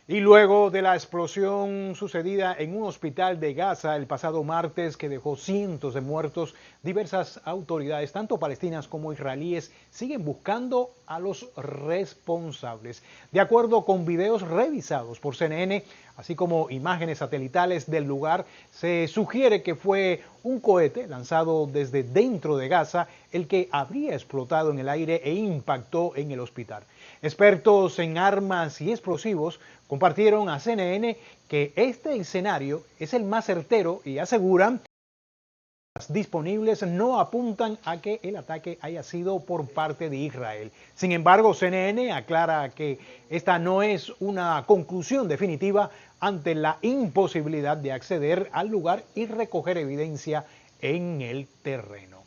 Y luego de la explosión sucedida en un hospital de Gaza el pasado martes que dejó cientos de muertos, diversas autoridades, tanto palestinas como israelíes, siguen buscando a los responsables. De acuerdo con videos revisados por CNN, así como imágenes satelitales del lugar, se sugiere que fue un cohete lanzado desde dentro de Gaza el que habría explotado en el aire e impactó en el hospital. Expertos en armas y explosivos compartieron a CNN que este escenario es el más certero y aseguran que las disponibles no apuntan a que el ataque haya sido por parte de Israel. Sin embargo, CNN aclara que esta no es una conclusión definitiva ante la imposibilidad de acceder al lugar y recoger evidencia en el terreno.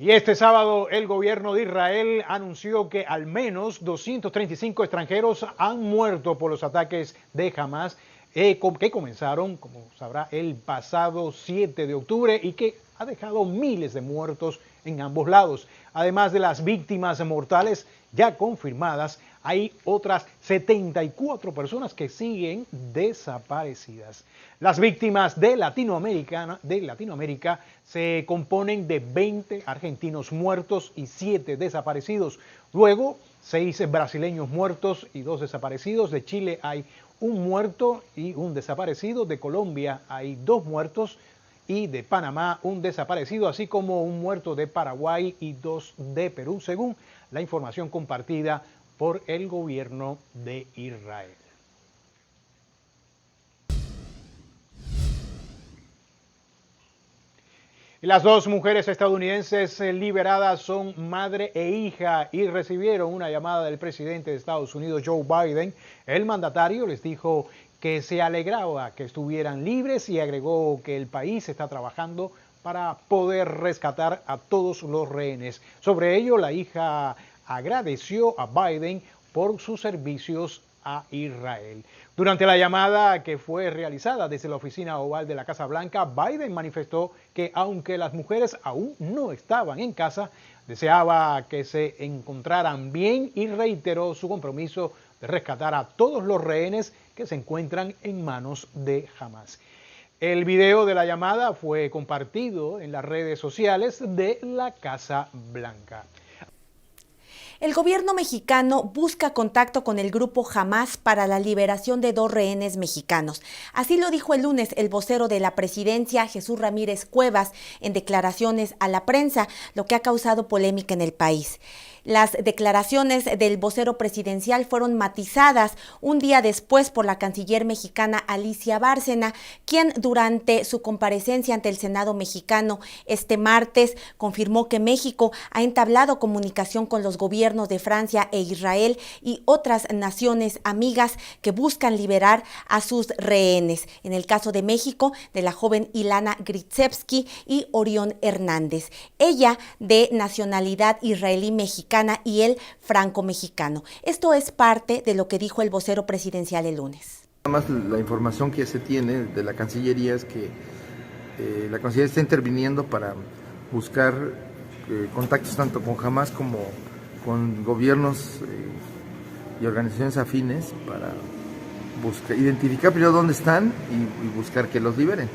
Y este sábado el gobierno de Israel anunció que al menos 235 extranjeros han muerto por los ataques de Hamas que comenzaron, como sabrá, el pasado 7 de octubre y que ha dejado miles de muertos en ambos lados. Además de las víctimas mortales ya confirmadas, hay otras 74 personas que siguen desaparecidas. Las víctimas de Latinoamérica se componen de 20 argentinos muertos y 7 desaparecidos. Luego, 6 brasileños muertos y 2 desaparecidos. De Chile hay un muerto y un desaparecido. De Colombia hay 2 muertos y de Panamá un desaparecido, así como un muerto de Paraguay y 2 de Perú, según la información compartida por el gobierno de Israel. Las 2 mujeres estadounidenses liberadas son madre e hija y recibieron una llamada del presidente de Estados Unidos, Joe Biden. El mandatario les dijo que se alegraba que estuvieran libres y agregó que el país está trabajando para poder rescatar a todos los rehenes. Sobre ello, la hija agradeció a Biden por sus servicios a Israel. Durante la llamada que fue realizada desde la oficina oval de la Casa Blanca, Biden manifestó que aunque las mujeres aún no estaban en casa, deseaba que se encontraran bien y reiteró su compromiso de rescatar a todos los rehenes que se encuentran en manos de Hamas. El video de la llamada fue compartido en las redes sociales de la Casa Blanca. El gobierno mexicano busca contacto con el grupo Hamas para la liberación de 2 rehenes mexicanos. Así lo dijo el lunes el vocero de la presidencia, Jesús Ramírez Cuevas, en declaraciones a la prensa, lo que ha causado polémica en el país. Las declaraciones del vocero presidencial fueron matizadas un día después por la canciller mexicana Alicia Bárcena, quien durante su comparecencia ante el Senado mexicano este martes confirmó que México ha entablado comunicación con los gobiernos de Francia e Israel y otras naciones amigas que buscan liberar a sus rehenes. En el caso de México, de la joven Ilana Gritsevsky y Orión Hernández. Ella de nacionalidad israelí-mexicana y él franco-mexicano. Esto es parte de lo que dijo el vocero presidencial el lunes. Nada más la información que se tiene de la Cancillería es que la Cancillería está interviniendo para buscar contactos tanto con Hamas como con gobiernos y organizaciones afines para identificar primero dónde están y buscar que los liberen.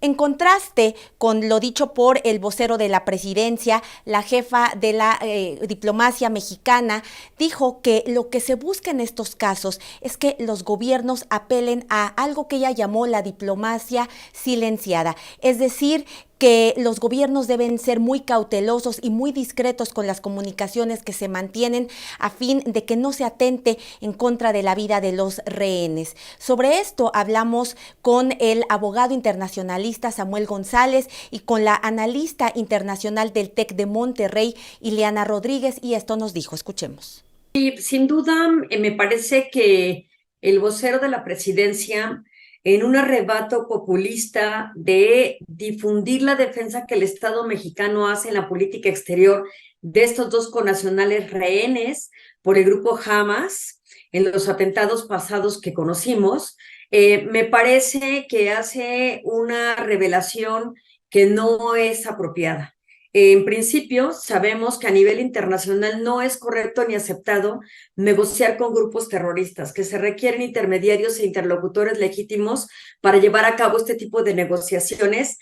En contraste con lo dicho por el vocero de la presidencia, la jefa de la diplomacia mexicana dijo que lo que se busca en estos casos es que los gobiernos apelen a algo que ella llamó la diplomacia silenciada, es decir, que los gobiernos deben ser muy cautelosos y muy discretos con las comunicaciones que se mantienen a fin de que no se atente en contra de la vida de los rehenes. Sobre esto hablamos con el abogado internacionalista Samuel González y con la analista internacional del TEC de Monterrey, Ileana Rodríguez, y esto nos dijo. Escuchemos. Sí, sin duda, me parece que el vocero de la presidencia, en un arrebato populista de difundir la defensa que el Estado mexicano hace en la política exterior de estos 2 connacionales rehenes por el grupo Hamas en los atentados pasados que conocimos, me parece que hace una revelación que no es apropiada. En principio, sabemos que a nivel internacional no es correcto ni aceptado negociar con grupos terroristas, que se requieren intermediarios e interlocutores legítimos para llevar a cabo este tipo de negociaciones.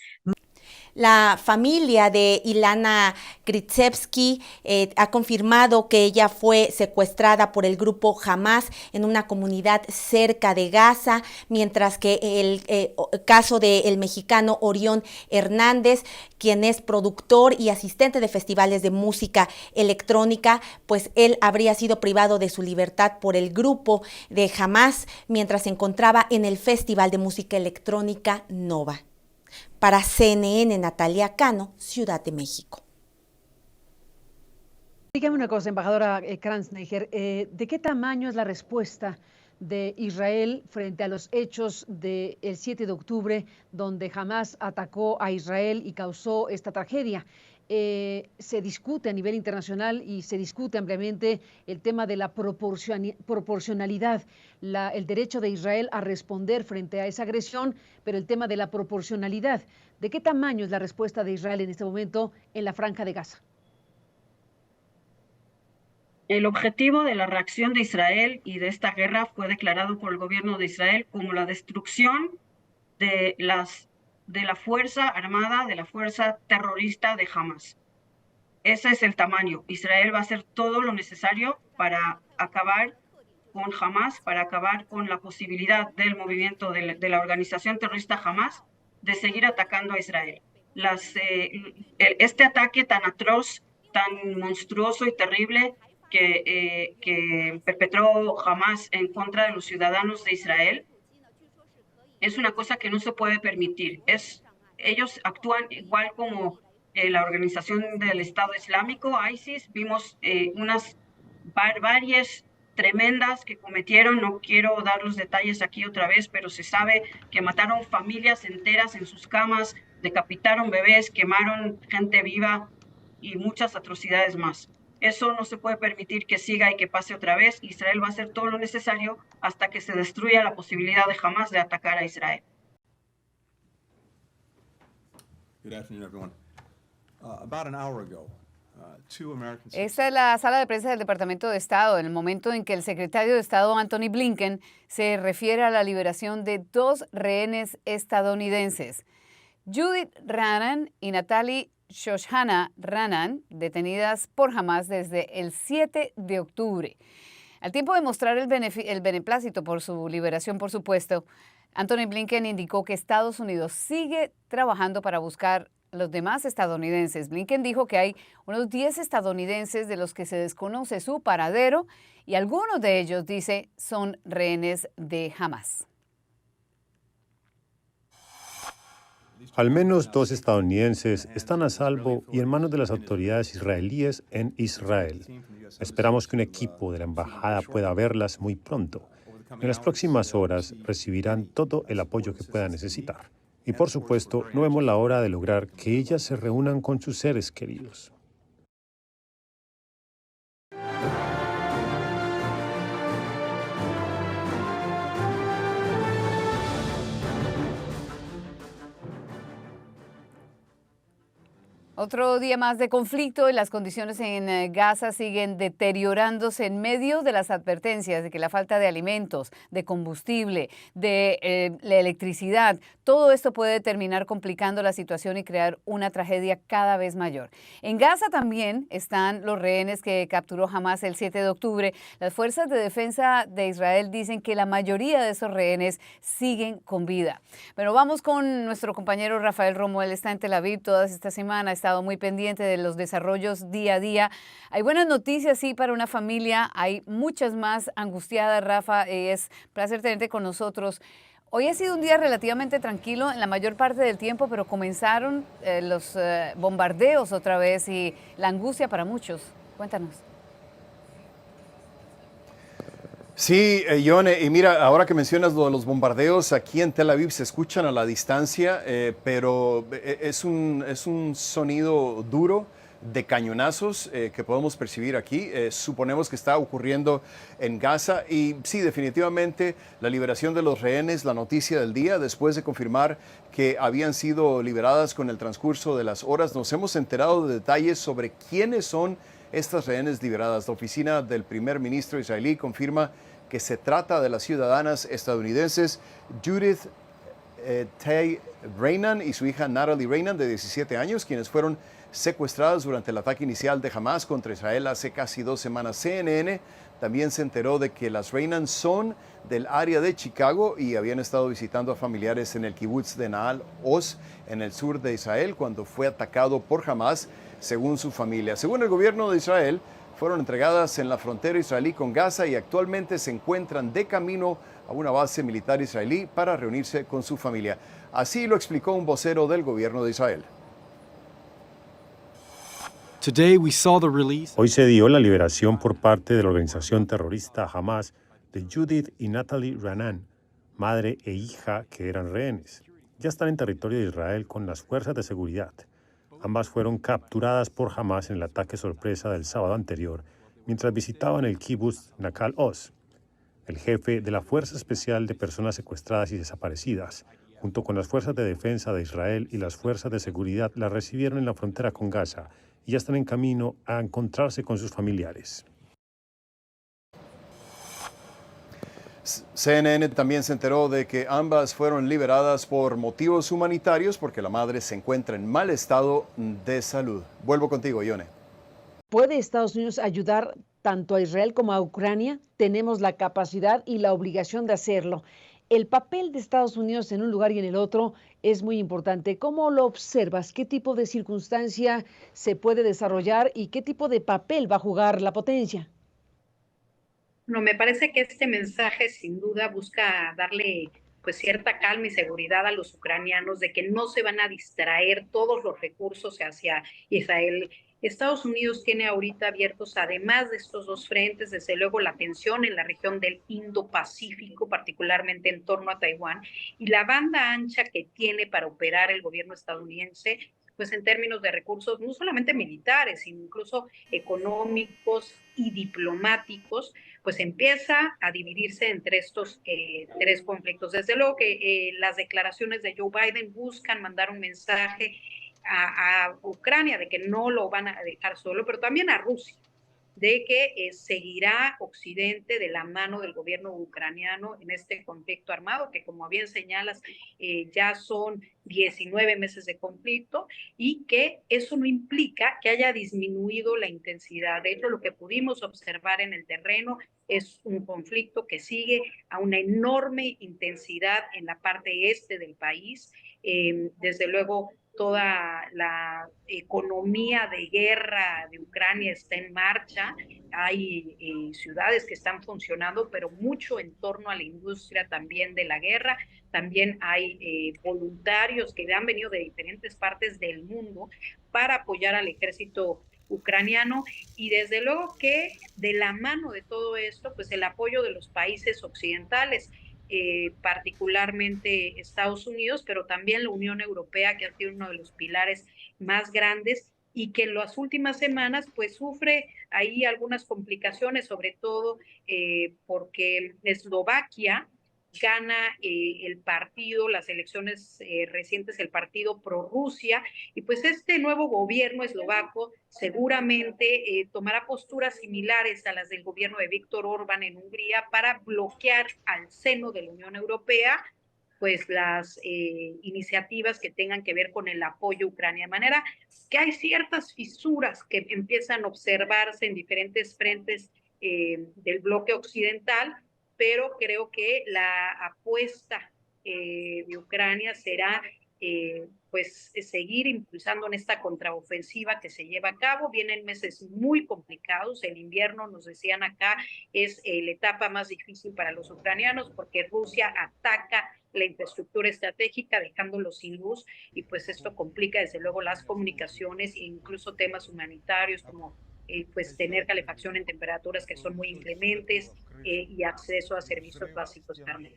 La familia de Ilana Gritsevsky ha confirmado que ella fue secuestrada por el grupo Hamás en una comunidad cerca de Gaza, mientras que el caso del mexicano Orión Hernández, quien es productor y asistente de festivales de música electrónica, pues él habría sido privado de su libertad por el grupo de Hamás mientras se encontraba en el Festival de Música Electrónica Nova. Para CNN, Natalia Cano, Ciudad de México. Dígame una cosa, embajadora Kranzneger, ¿de qué tamaño es la respuesta de Israel frente a los hechos del 7 de octubre, donde Hamás atacó a Israel y causó esta tragedia? Se discute a nivel internacional y se discute ampliamente el tema de la proporcionalidad, el derecho de Israel a responder frente a esa agresión, pero el tema de la proporcionalidad. ¿De qué tamaño es la respuesta de Israel en este momento en la Franja de Gaza? El objetivo de la reacción de Israel y de esta guerra fue declarado por el gobierno de Israel como la destrucción de la fuerza armada, de la fuerza terrorista de Hamás. Ese es el tamaño. Israel va a hacer todo lo necesario para acabar con Hamás, para acabar con la posibilidad del movimiento de la organización terrorista Hamás de seguir atacando a Israel. Este ataque tan atroz, tan monstruoso y terrible que perpetró Hamás en contra de los ciudadanos de Israel es una cosa que no se puede permitir. Ellos actúan igual como la organización del Estado Islámico, ISIS. Vimos unas barbaries tremendas que cometieron. No quiero dar los detalles aquí otra vez, pero se sabe que mataron familias enteras en sus camas, decapitaron bebés, quemaron gente viva y muchas atrocidades más. Eso no se puede permitir que siga y que pase otra vez. Israel va a hacer todo lo necesario hasta que se destruya la posibilidad de Hamás de atacar a Israel. Good afternoon, everyone. About an hour ago, Esta es la sala de prensa del Departamento de Estado en el momento en que el secretario de Estado Anthony Blinken se refiere a la liberación de 2 rehenes estadounidenses, Judith Raanan y Natalie Shoshana Raanan, detenidas por Hamás desde el 7 de octubre. Al tiempo de mostrar el beneplácito por su liberación, por supuesto, Anthony Blinken indicó que Estados Unidos sigue trabajando para buscar a los demás estadounidenses. Blinken dijo que hay unos 10 estadounidenses de los que se desconoce su paradero y algunos de ellos, dice, son rehenes de Hamás. Al menos 2 estadounidenses están a salvo y en manos de las autoridades israelíes en Israel. Esperamos que un equipo de la embajada pueda verlas muy pronto. En las próximas horas recibirán todo el apoyo que puedan necesitar. Y por supuesto, no vemos la hora de lograr que ellas se reúnan con sus seres queridos. Otro día más de conflicto y las condiciones en Gaza siguen deteriorándose en medio de las advertencias de que la falta de alimentos, de combustible, de la electricidad, todo esto puede terminar complicando la situación y crear una tragedia cada vez mayor. En Gaza también están los rehenes que capturó Hamás el 7 de octubre. Las fuerzas de defensa de Israel dicen que la mayoría de esos rehenes siguen con vida. Pero vamos con nuestro compañero Rafael Romo. Él está en Tel Aviv toda esta semana, está muy pendiente de los desarrollos día a día. Hay buenas noticias, sí, para una familia. Hay muchas más angustiadas, Rafa. Es un placer tenerte con nosotros. Hoy ha sido un día relativamente tranquilo en la mayor parte del tiempo, pero comenzaron los bombardeos otra vez y la angustia para muchos. Cuéntanos. Sí, Yone, y mira, ahora que mencionas lo de los bombardeos, aquí en Tel Aviv se escuchan a la distancia, pero es un sonido duro, de cañonazos que podemos percibir aquí. Suponemos que está ocurriendo en Gaza y sí, definitivamente la liberación de los rehenes, la noticia del día, después de confirmar que habían sido liberadas con el transcurso de las horas, nos hemos enterado de detalles sobre quiénes son estas rehenes liberadas. La oficina del primer ministro israelí confirma que se trata de las ciudadanas estadounidenses Judith Tay Reynan y su hija Natalie Reynan, de 17 años, quienes fueron secuestradas durante el ataque inicial de Hamas contra Israel hace casi 2 semanas. CNN también se enteró de que las Reynan son del área de Chicago y habían estado visitando a familiares en el kibutz de Naal Oz, en el sur de Israel, cuando fue atacado por Hamas, según su familia. Según el gobierno de Israel, fueron entregadas en la frontera israelí con Gaza y actualmente se encuentran de camino a una base militar israelí para reunirse con su familia. Así lo explicó un vocero del gobierno de Israel. Hoy se dio la liberación por parte de la organización terrorista Hamas de Judith y Natalie Reynan, madre e hija que eran rehenes. Ya están en territorio de Israel con las fuerzas de seguridad. Ambas fueron capturadas por Hamas en el ataque sorpresa del sábado anterior, mientras visitaban el kibutz Naal Oz. El jefe de la Fuerza Especial de Personas Secuestradas y Desaparecidas, junto con las fuerzas de defensa de Israel y las fuerzas de seguridad, las recibieron en la frontera con Gaza y ya están en camino a encontrarse con sus familiares. CNN también se enteró de que ambas fueron liberadas por motivos humanitarios porque la madre se encuentra en mal estado de salud. Vuelvo contigo, Ione. ¿Puede Estados Unidos ayudar tanto a Israel como a Ucrania? Tenemos la capacidad y la obligación de hacerlo. El papel de Estados Unidos en un lugar y en el otro es muy importante. ¿Cómo lo observas? ¿Qué tipo de circunstancia se puede desarrollar y qué tipo de papel va a jugar la potencia? No, me parece que este mensaje sin duda busca darle pues cierta calma y seguridad a los ucranianos de que no se van a distraer todos los recursos hacia Israel. Estados Unidos tiene ahorita abiertos, además de estos dos frentes, desde luego la tensión en la región del Indo-Pacífico, particularmente en torno a Taiwán, y la banda ancha que tiene para operar el gobierno estadounidense, pues en términos de recursos no solamente militares, sino incluso económicos y diplomáticos, pues empieza a dividirse entre estos tres conflictos. Desde luego que las declaraciones de Joe Biden buscan mandar un mensaje a Ucrania de que no lo van a dejar solo, pero también a Rusia, de que seguirá Occidente de la mano del gobierno ucraniano en este conflicto armado, que como bien señalas, ya son 19 meses de conflicto y que eso no implica que haya disminuido la intensidad. De hecho, lo que pudimos observar en el terreno es un conflicto que sigue a una enorme intensidad en la parte este del país. Desde luego, toda la economía de guerra de Ucrania está en marcha, hay ciudades que están funcionando, pero mucho en torno a la industria también de la guerra. También hay voluntarios que han venido de diferentes partes del mundo para apoyar al ejército ucraniano, y desde luego que de la mano de todo esto, pues el apoyo de los países occidentales, particularmente Estados Unidos, pero también la Unión Europea, que ha sido uno de los pilares más grandes y que en las últimas semanas pues sufre ahí algunas complicaciones, sobre todo porque Eslovaquia gana el partido, las elecciones recientes, el partido pro-Rusia, y pues este nuevo gobierno eslovaco seguramente tomará posturas similares a las del gobierno de Víctor Orbán en Hungría para bloquear al seno de la Unión Europea pues las iniciativas que tengan que ver con el apoyo a Ucrania, de manera que hay ciertas fisuras que empiezan a observarse en diferentes frentes del bloque occidental, pero creo que la apuesta de Ucrania será pues seguir impulsando en esta contraofensiva que se lleva a cabo. Vienen meses muy complicados, el invierno, nos decían acá, es la etapa más difícil para los ucranianos porque Rusia ataca la infraestructura estratégica dejándolos sin luz, y pues esto complica desde luego las comunicaciones e incluso temas humanitarios como pues tener calefacción en temperaturas que son muy inclementes y acceso a servicios básicos, Carmen.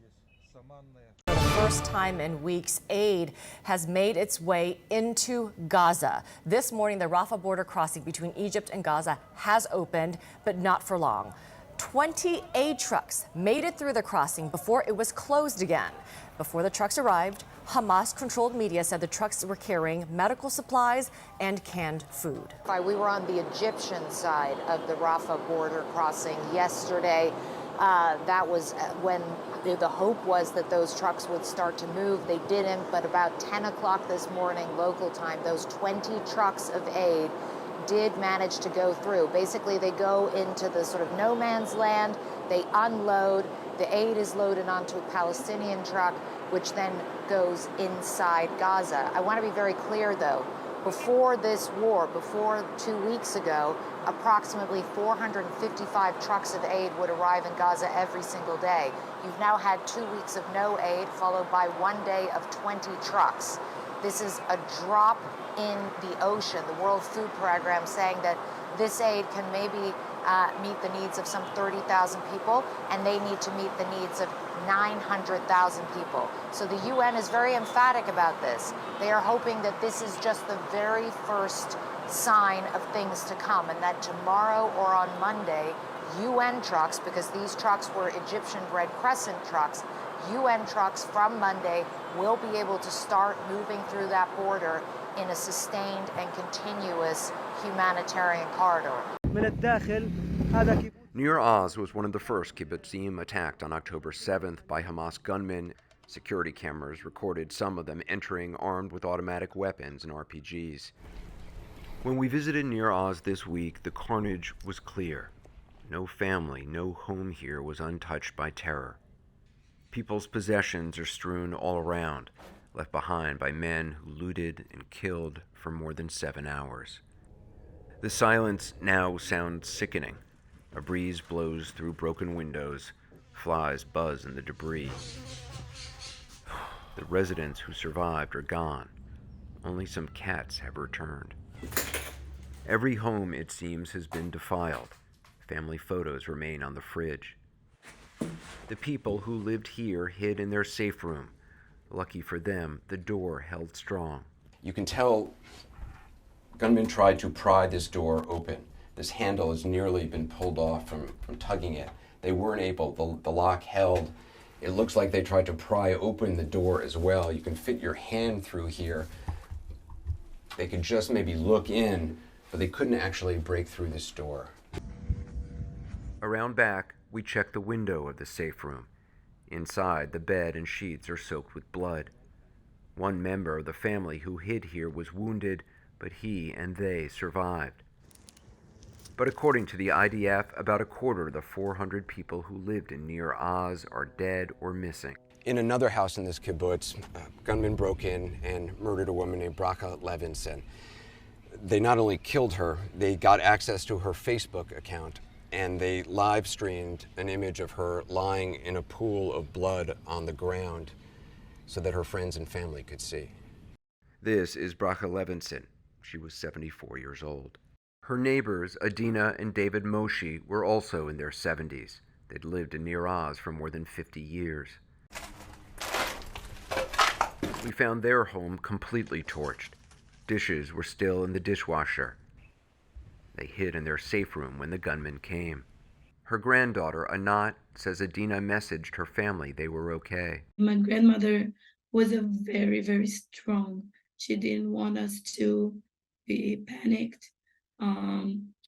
For the first time in weeks, aid has made its way into Gaza. This morning, the Rafah border crossing between Egypt and Gaza has opened, but not for long. 20 aid trucks made it through the crossing before it was closed again. Before the trucks arrived, Hamas-controlled media said the trucks were carrying medical supplies and canned food. We were on the Egyptian side of the Rafah border crossing yesterday. That was when the hope was that those trucks would start to move. They didn't, but about 10 o'clock this morning, local time, those 20 trucks of aid did manage to go through. Basically, they go into the sort of no man's land, they unload, the aid is loaded onto a Palestinian truck, which then goes inside Gaza. I want to be very clear, though. Before this war, before 2 weeks ago, approximately 455 trucks of aid would arrive in Gaza every single day. You've now had 2 weeks of no aid, followed by 1 day of 20 trucks. This is a drop in the ocean. The World Food Program saying that this aid can maybe meet the needs of some 30,000 people, and they need to meet the needs of 900,000 people. So the UN is very emphatic about this. They are hoping that this is just the very first sign of things to come, and that tomorrow or on Monday, UN trucks, because these trucks were Egyptian Red Crescent trucks, UN trucks from Monday will be able to start moving through that border in a sustained and continuous humanitarian corridor. Nir Oz was one of the first kibbutzim attacked on October 7th by Hamas gunmen. Security cameras recorded some of them entering armed with automatic weapons and RPGs. When we visited Nir Oz this week, the carnage was clear. No family, no home here was untouched by terror. People's possessions are strewn all around, left behind by men who looted and killed for more than 7 hours. The silence now sounds sickening. A breeze blows through broken windows. Flies buzz in the debris. The residents who survived are gone. Only some cats have returned. Every home, it seems, has been defiled. Family photos remain on the fridge. The people who lived here hid in their safe room. Lucky for them, the door held strong. You can tell gunmen tried to pry this door open. This handle has nearly been pulled off from tugging it. They weren't able, the lock held. It looks like they tried to pry open the door as well. You can fit your hand through here. They could just maybe look in, but they couldn't actually break through this door. Around back, we check the window of the safe room. Inside, the bed and sheets are soaked with blood. One member of the family who hid here was wounded, but he and they survived. But according to the IDF, about a quarter of the 400 people who lived in Nir Oz are dead or missing. In another house in this kibbutz, gunmen broke in and murdered a woman named Bracha Levinson. They not only killed her, they got access to her Facebook account, and they live streamed an image of her lying in a pool of blood on the ground so that her friends and family could see. This is Bracha Levinson. She was 74 years old. Her neighbors, Adina and David Moshe, were also in their 70s. They'd lived in Nir Oz for more than 50 years. We found their home completely torched. Dishes were still in the dishwasher. They hid in their safe room when the gunmen came. Her granddaughter, Anat, says Adina messaged her family they were okay. My grandmother was a very, very strong. She didn't want us to be panicked.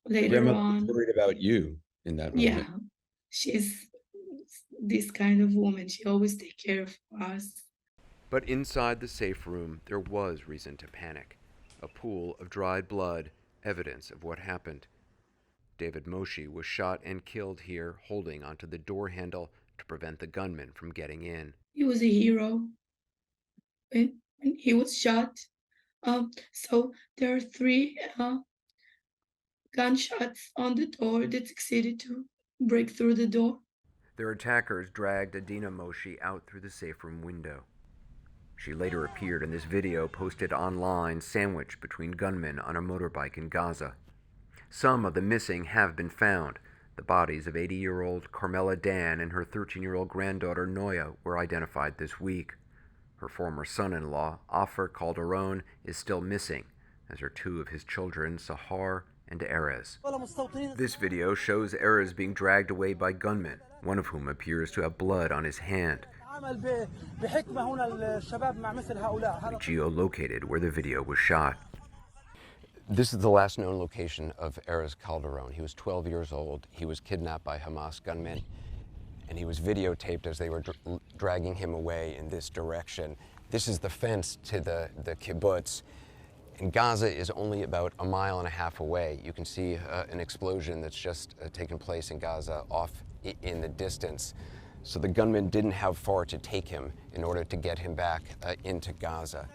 Later on, worried about you in that moment. Yeah, she's this kind of woman. She always takes care of us. But inside the safe room, there was reason to panic. A pool of dried blood, evidence of what happened. David Moshe was shot and killed here, holding onto the door handle to prevent the gunman from getting in. He was a hero when he was shot. So there are 3 gunshots on the door that succeeded to break through the door. Their attackers dragged Adina Moshe out through the safe room window. She later appeared in this video posted online, sandwiched between gunmen on a motorbike in Gaza. Some of the missing have been found. The bodies of 80-year-old Carmela Dan and her 13-year-old granddaughter Noya were identified this week. Her former son-in-law, Afer Calderon, is still missing, as are two of his children, Sahar and Erez. This video shows Erez being dragged away by gunmen, one of whom appears to have blood on his hand. We geolocated where the video was shot. This is the last known location of Erez Calderon. He was 12 years old. He was kidnapped by Hamas gunmen, and he was videotaped as they were dragging him away in this direction. This is the fence to the kibbutz. And Gaza is only about 1.5 miles away. You can see an explosion that's just taken place in Gaza off in the distance. So the gunmen didn't have far to take him in order to get him back into Gaza.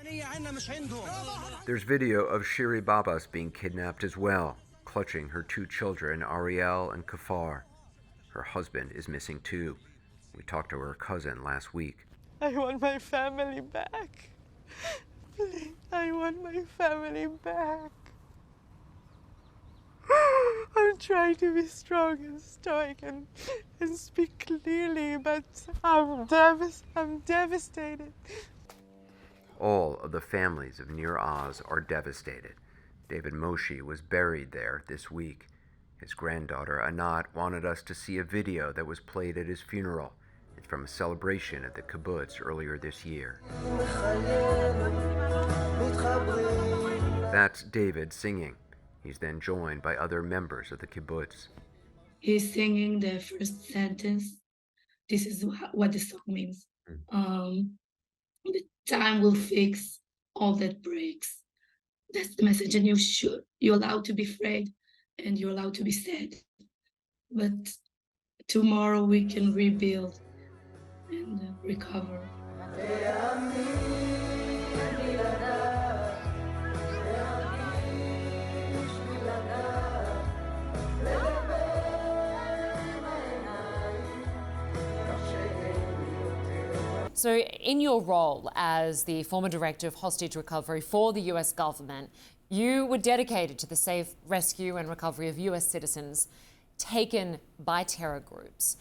There's video of Shiri Babas being kidnapped as well, clutching her 2 children, Ariel and Kafar. Her husband is missing too. We talked to her cousin last week. I want my family back. Please, I want my family back. I'm trying to be strong and stoic and speak clearly, but I'm devastated. All of the families of Nir Oz are devastated. David Moshe was buried there this week. His granddaughter, Anat, wanted us to see a video that was played at his funeral. It's from a celebration at the kibbutz earlier this year. That's David singing. He's then joined by other members of the kibbutz. He's singing the first sentence. This is what the song means. The time will fix all that breaks. That's the message, and you're allowed to be afraid, and you're allowed to be sad. But tomorrow we can rebuild and recover. So in your role as the former director of hostage recovery for the US government, you were dedicated to the safe rescue and recovery of US citizens taken by terror groups.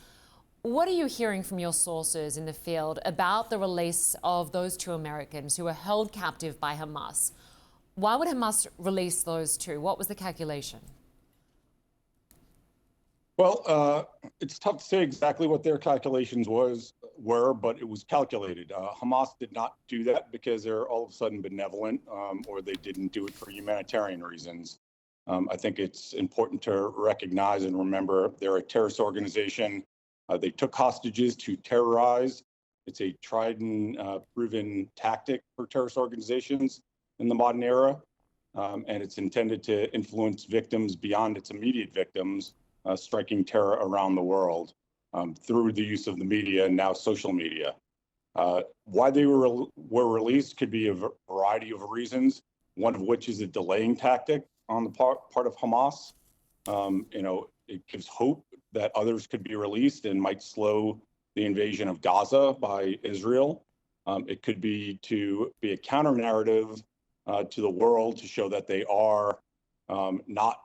What are you hearing from your sources in the field about the release of those 2 Americans who were held captive by Hamas? Why would Hamas release those 2? What was the calculation? Well, it's tough to say exactly what their calculations were, but it was calculated. Hamas did not do that because they're all of a sudden benevolent, or they didn't do it for humanitarian reasons. I think it's important to recognize and remember they're a terrorist organization. They took hostages to terrorize. It's a tried and proven tactic for terrorist organizations in the modern era, and it's intended to influence victims beyond its immediate victims, striking terror around the world through the use of the media and now social media. Why they were released could be a variety of reasons, one of which is a delaying tactic on the part of Hamas. It gives hope that others could be released and might slow the invasion of Gaza by Israel. It could be to be a counter narrative to the world to show that they are not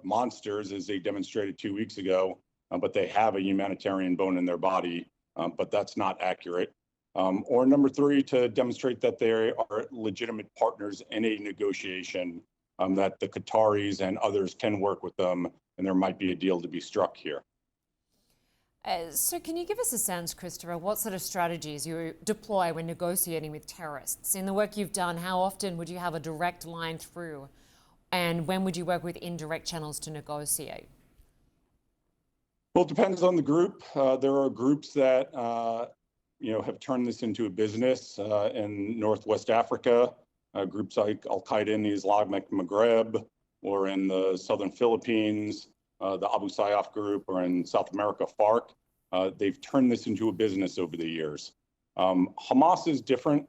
monsters, as they demonstrated 2 weeks ago, but they have a humanitarian bone in their body, but that's not accurate. Or number 3, to demonstrate that they are legitimate partners in a negotiation, that the Qataris and others can work with them, and there might be a deal to be struck here. So can you give us a sense, Christopher, what sort of strategies you deploy when negotiating with terrorists? In the work you've done, how often would you have a direct line through? And when would you work with indirect channels to negotiate? Well, it depends on the group. There are groups that have turned this into a business in Northwest Africa, groups like Al-Qaeda in the Islamic Maghreb, or in the southern Philippines, the Abu Sayyaf group, or in South America, FARC. They've turned this into a business over the years. Hamas is different.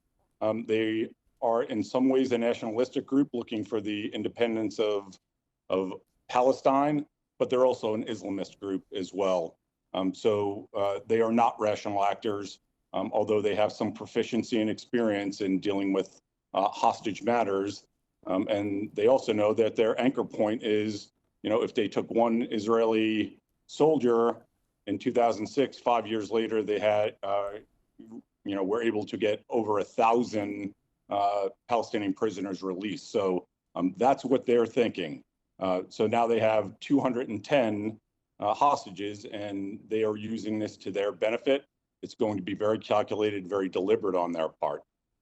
They are in some ways a nationalistic group looking for the independence of Palestine, but they're also an Islamist group as well. So they are not rational actors, although they have some proficiency and experience in dealing with hostage matters. And they also know that their anchor point is, if they took one Israeli soldier in 2006. 5 years later, they had, were able to get over 1,000 Palestinian prisoners released. So that's what they're thinking. So now they have 210 hostages, and they are using this to their benefit. It's going to be very calculated, very deliberate on their part.